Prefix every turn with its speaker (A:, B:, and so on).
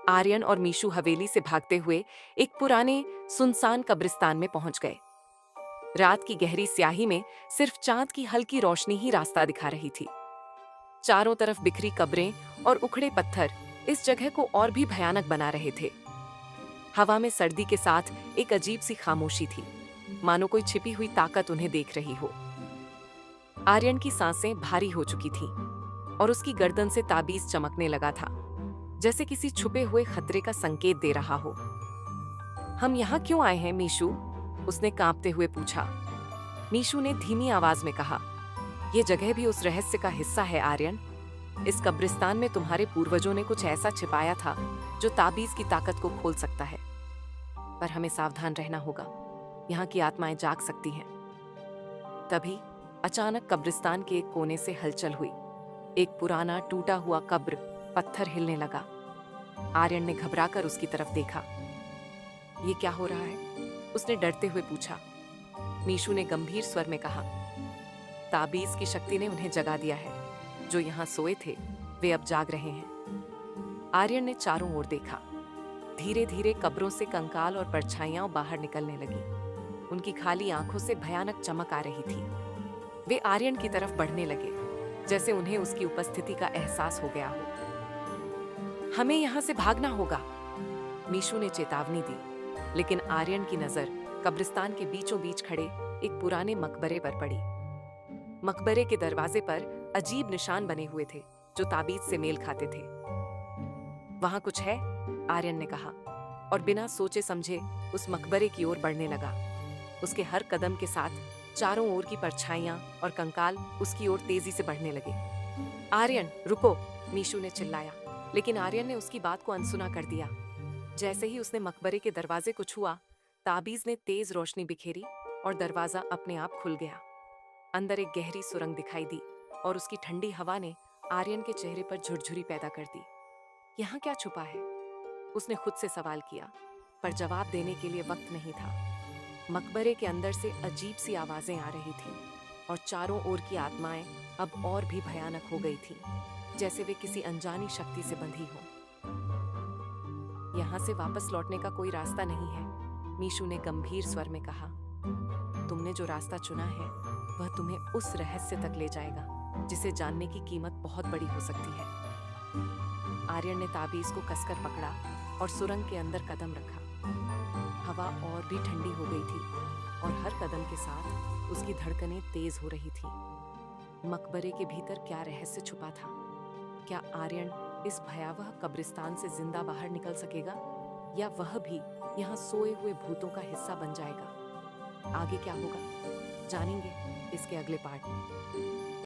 A: आर्यन और मीशु हवेली से भागते हुए एक पुराने सुनसान कब्रिस्तान में पहुंच गए। रात की गहरी स्याही में सिर्फ चांद की हल्की रोशनी ही रास्ता दिखा रही थी। चारों तरफ बिखरी कब्रें और उखड़े पत्थर इस जगह को और भी भयानक बना रहे थे। हवा में सर्दी के साथ एक अजीब सी खामोशी थी, मानो कोई छिपी हुई ताकत उन्हें देख रही हो। आर्यन की सांसें भारी हो चुकी थीं और उसकी गर्दन से ताबीज चमकने लगा था, जैसे किसी छुपे हुए खतरे का संकेत दे रहा हो। हम यहाँ क्यों आए हैं मीशु? उसने कांपते हुए पूछा। मीशु ने धीमी आवाज में कहा, यह जगह भी उस रहस्य का हिस्सा है आर्यन। इस कब्रिस्तान में तुम्हारे पूर्वजों ने कुछ ऐसा छिपाया था जो ताबीज की ताकत को खोल सकता है। पर हमें सावधान रहना होगा, यहाँ की आत्माएं जाग सकती हैं। तभी अचानक कब्रिस्तान के एक कोने से हलचल हुई। एक पुराना टूटा हुआ कब्र पत्थर हिलने लगा। आर्यन ने घबराकर उसकी तरफ देखा। ये क्या हो रहा है? उसने डरते हुए पूछा। मीशु ने गंभीर स्वर में कहा, ताबीज की शक्ति ने उन्हें जगा दिया है। जो यहाँ सोए थे वे अब जाग रहे हैं। आर्यन ने चारों ओर देखा। धीरे धीरे कब्रों से कंकाल और परछाइयां बाहर निकलने लगी। उनकी खाली आंखों से भयानक चमक आ रही थी। वे आर्यन की तरफ बढ़ने लगे, जैसे उन्हें उसकी उपस्थिति का एहसास हो गया हो। हमें यहाँ से भागना होगा, मीशु ने चेतावनी दी। लेकिन आर्यन की नजर कब्रिस्तान के बीचों बीच खड़े एक पुराने मकबरे पर पड़ी। मकबरे के दरवाजे पर अजीब निशान बने हुए थे जो ताबीज से मेल खाते थे। वहां कुछ है, आर्यन ने कहा और बिना सोचे समझे उस मकबरे की ओर बढ़ने लगा। उसके हर कदम के साथ चारों ओर की परछाइयां और कंकाल उसकी ओर तेजी से बढ़ने लगे। आर्यन रुको, मीशु ने चिल्लाया, लेकिन आर्यन ने उसकी बात को अनसुना कर दिया। जैसे ही उसने मकबरे के दरवाजे को छुआ, ताबीज ने तेज रोशनी बिखेरी और दरवाजा अपने आप खुल गया। अंदर एक गहरी सुरंग दिखाई दी और उसकी ठंडी हवा ने आर्यन के चेहरे पर झुरझुरी पैदा कर दी। यहाँ क्या छुपा है? उसने खुद से सवाल किया, पर जवाब देने के लिए वक्त नहीं था। मकबरे के अंदर से अजीब सी आवाजें आ रही थीं और चारों ओर की आत्माएं अब और भी भयानक हो गई थीं, जैसे वे किसी अनजानी शक्ति से बंधी हों। यहाँ से वापस लौटने का कोई रास्ता नहीं है, मीशु ने गंभीर स्वर में कहा। तुमने जो रास्ता चुना है वह तुम्हें उस रहस्य तक ले जाएगा जिसे जानने की कीमत बहुत बड़ी हो सकती है। आर्यन ने ताबीज को कसकर पकड़ा और सुरंग के अंदर कदम रखा। हवा और भी ठंडी हो गई थी और हर कदम के साथ उसकी धड़कनें तेज हो रही थी। मकबरे के भीतर क्या रहस्य छुपा था? क्या आर्यन इस भयावह कब्रिस्तान से जिंदा बाहर निकल सकेगा, या वह भी यहाँ सोए हुए भूतों का हिस्सा बन जाएगा? आगे क्या होगा जानेंगे इसके अगले पार्ट में।